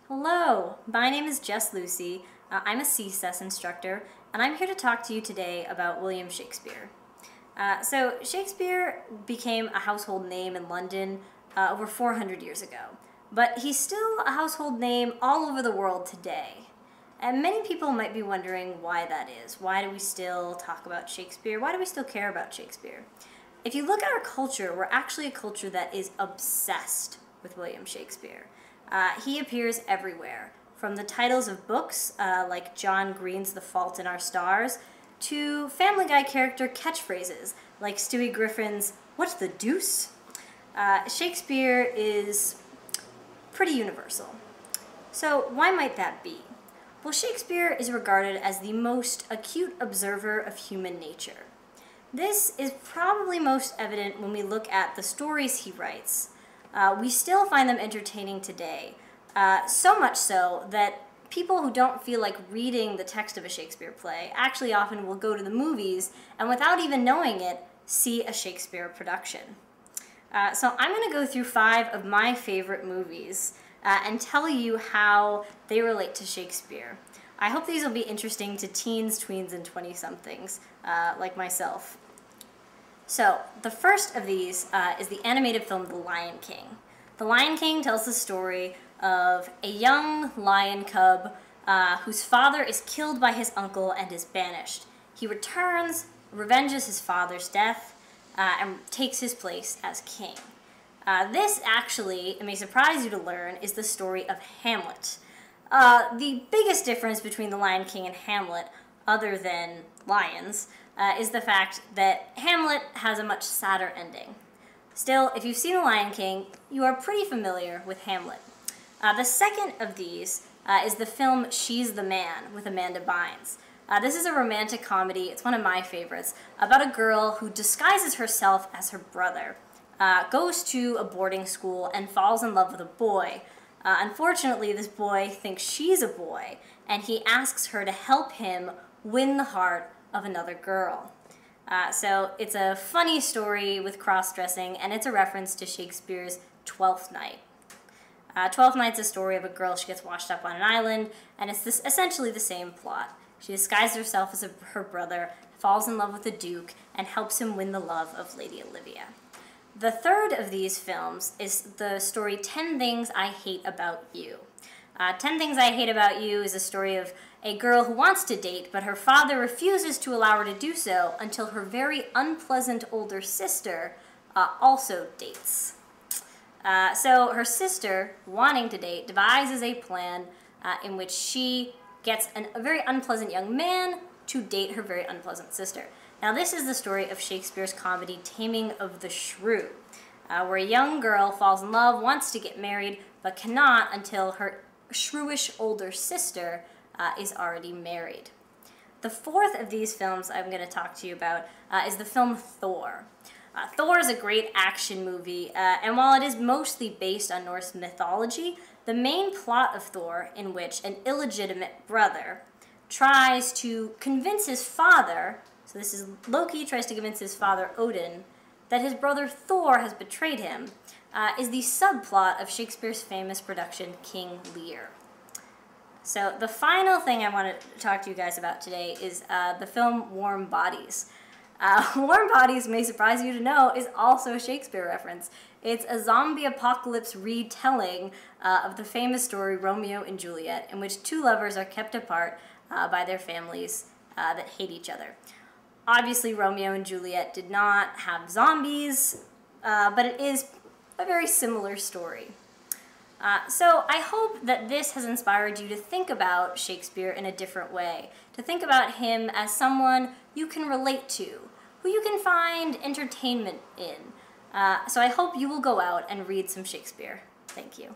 Hello, my name is Jess Lucey. I'm a CSES instructor, and I'm here to talk to you today about William Shakespeare. So Shakespeare became a household name in London over 400 years ago, but he's still a household name all over the world today. And many people might be wondering why that is. Why do we still talk about Shakespeare? Why do we still care about Shakespeare? If you look at our culture, we're actually a culture that is obsessed with William Shakespeare. He appears everywhere, from the titles of books like John Green's The Fault in Our Stars, to Family Guy character catchphrases like Stewie Griffin's "What's the deuce?" Shakespeare is pretty universal. So why might that be? Well, Shakespeare is regarded as the most acute observer of human nature. This is probably most evident when we look at the stories he writes. We still find them entertaining today, so much so that people who don't feel like reading the text of a Shakespeare play actually often will go to the movies and, without even knowing it, see a Shakespeare production. So I'm going to go through 5 of my favorite movies and tell you how they relate to Shakespeare. I hope these will be interesting to teens, tweens, and 20-somethings like myself. So, the first of these is the animated film The Lion King. The Lion King tells the story of a young lion cub whose father is killed by his uncle and is banished. He returns, revenges his father's death, and takes his place as king. This actually, it may surprise you to learn, is the story of Hamlet. The biggest difference between The Lion King and Hamlet, other than lions, is the fact that Hamlet has a much sadder ending. Still, if you've seen The Lion King, you are pretty familiar with Hamlet. The second of these is the film She's the Man with Amanda Bynes. This is a romantic comedy, it's one of my favorites, about a girl who disguises herself as her brother, goes to a boarding school and falls in love with a boy. Unfortunately, this boy thinks she's a boy, and he asks her to help him win the heart of another girl. So it's a funny story with cross-dressing, and it's a reference to Shakespeare's Twelfth Night. Twelfth Night's a story of a girl, she gets washed up on an island, and it's essentially the same plot. She disguises herself as her brother, falls in love with the Duke, and helps him win the love of Lady Olivia. The third of these films is the story 10 Things I Hate About You. 10 Things I Hate About You is a story of a girl who wants to date, but her father refuses to allow her to do so until her very unpleasant older sister also dates. So her sister, wanting to date, devises a plan in which she gets a very unpleasant young man to date her very unpleasant sister. Now this is the story of Shakespeare's comedy Taming of the Shrew, where a young girl falls in love, wants to get married, but cannot until her shrewish older sister is already married. The fourth of these films I'm going to talk to you about is the film Thor. Thor is a great action movie, and while it is mostly based on Norse mythology, the main plot of Thor, in which an illegitimate brother tries to convince his father, so this is Loki tries to convince his father Odin, that his brother Thor has betrayed him, is the subplot of Shakespeare's famous production King Lear. So the final thing I want to talk to you guys about today is the film Warm Bodies. Warm Bodies, may surprise you to know, is also a Shakespeare reference. It's a zombie apocalypse retelling of the famous story Romeo and Juliet, in which 2 lovers are kept apart by their families that hate each other. Obviously, Romeo and Juliet did not have zombies, but it is a very similar story. So I hope that this has inspired you to think about Shakespeare in a different way, to think about him as someone you can relate to, who you can find entertainment in. So I hope you will go out and read some Shakespeare. Thank you.